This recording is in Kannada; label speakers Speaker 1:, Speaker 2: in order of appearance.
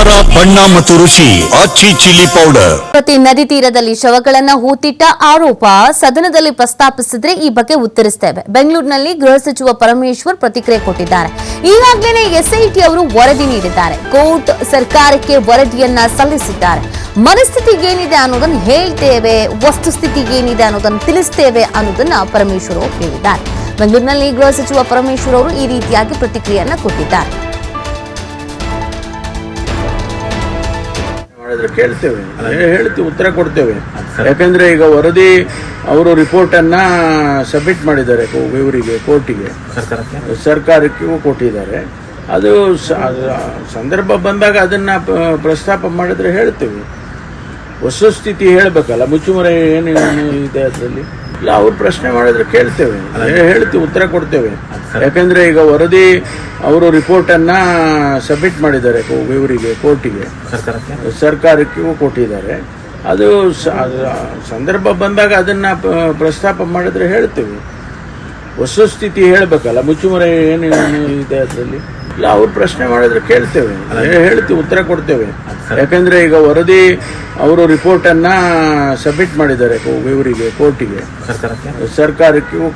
Speaker 1: ಖಾರ, ಬಣ್ಣ ಮತ್ತು ರುಚಿ ಆಚಿ ಚಿಲ್ಲಿ ಪೌಡರ್.
Speaker 2: ಪ್ರತಿ ನದಿ ತೀರದಲ್ಲಿ ಶವಗಳನ್ನ ಹೂತಿಟ್ಟ ಆರೋಪ ಸದನದಲ್ಲಿ ಪ್ರಸ್ತಾಪಿಸಿದ್ರೆ ಈ ಬಗ್ಗೆ ಉತ್ತರಿಸುತ್ತೇವೆ. ಬೆಂಗಳೂರಿನಲ್ಲಿ ಗೃಹ ಸಚಿವ ಪರಮೇಶ್ವರ್ ಪ್ರತಿಕ್ರಿಯೆ ಕೊಟ್ಟಿದ್ದಾರೆ. ಈಗಾಗಲೇ ಎಸ್ಐಟಿ ಅವರು ವರದಿ ನೀಡಿದ್ದಾರೆ. ಕೋರ್ಟ್ ಸರ್ಕಾರಕ್ಕೆ ವರದಿಯನ್ನ ಸಲ್ಲಿಸಿದ್ದಾರೆ. ಮನಸ್ಥಿತಿಗೆ ಏನಿದೆ ಅನ್ನೋದನ್ನು ಹೇಳ್ತೇವೆ, ವಸ್ತುಸ್ಥಿತಿಗೆ ಏನಿದೆ ಅನ್ನೋದನ್ನು ತಿಳಿಸ್ತೇವೆ ಅನ್ನೋದನ್ನ ಪರಮೇಶ್ವರ್ ಅವರು ಹೇಳಿದ್ದಾರೆ. ಬೆಂಗಳೂರಿನಲ್ಲಿ ಗೃಹ ಸಚಿವ ಪರಮೇಶ್ವರ್ ಅವರು ಈ ರೀತಿಯಾಗಿ ಪ್ರತಿಕ್ರಿಯೆಯನ್ನ ಕೊಟ್ಟಿದ್ದಾರೆ.
Speaker 3: ಕೇಳ್ತೇವೆ, ಹೇಳ್ತೀವಿ, ಉತ್ತರ ಕೊಡ್ತೇವೆ. ಯಾಕಂದ್ರೆ ಈಗ ವರದಿ ಅವರು ರಿಪೋರ್ಟ್ ಅನ್ನ ಸಬ್ಮಿಟ್ ಮಾಡಿದ್ದಾರೆ ಇವರಿಗೆ, ಕೋರ್ಟಿಗೆ, ಸರ್ಕಾರಕ್ಕೂ ಕೊಟ್ಟಿದ್ದಾರೆ. ಅದು ಸಂದರ್ಭ ಬಂದಾಗ ಅದನ್ನ ಪ್ರಸ್ತಾಪ ಮಾಡಿದ್ರೆ ಹೇಳ್ತೇವೆ. ವಸ್ತುಸ್ಥಿತಿ ಹೇಳ್ಬೇಕಲ್ಲ, ಮುಚ್ಚುಮರೆ ಏನು ಇದೆ ಅದರಲ್ಲಿ. ಇಲ್ಲ, ಅವ್ರು ಪ್ರಶ್ನೆ ಮಾಡಿದ್ರೆ ಕೇಳ್ತೇವೆ, ಹೇಳ್ತೀವಿ, ಉತ್ತರ ಕೊಡ್ತೇವೆ. ಯಾಕಂದ್ರೆ ಈಗ ವರದಿ ಅವರು ರಿಪೋರ್ಟ್ ಅನ್ನ ಸಬ್ಮಿಟ್ ಮಾಡಿದ್ದಾರೆ ಇವರಿಗೆ, ಕೋರ್ಟಿಗೆ, ಸರ್ಕಾರಕ್ಕೂ ಕೊಟ್ಟಿದ್ದಾರೆ. ಅದು ಸಂದರ್ಭ ಬಂದಾಗ ಅದನ್ನ ಪ್ರಸ್ತಾಪ ಮಾಡಿದ್ರೆ ಹೇಳ್ತೇವೆ. ವಸ್ತುಸ್ಥಿತಿ ಹೇಳ್ಬೇಕಲ್ಲ, ಮುಚ್ಚುಮರೆ ಏನು ಇದೆ ಅದರಲ್ಲಿ. ಇಲ್ಲ, ಅವ್ರು ಪ್ರಶ್ನೆ ಮಾಡಿದ್ರೆ ಕೇಳ್ತೇವೆ, ಹೇಳ್ತೀವಿ, ಉತ್ತರ ಕೊಡ್ತೇವೆ. ಯಾಕಂದ್ರೆ ಈಗ ವರದಿ ಅವರು ರಿಪೋರ್ಟ್ ಅನ್ನ ಸಬ್ಮಿಟ್ ಮಾಡಿದ್ದಾರೆ ಇವರಿಗೆ, ಕೋರ್ಟಿಗೆ, ಸರ್ಕಾರಕ್ಕೂ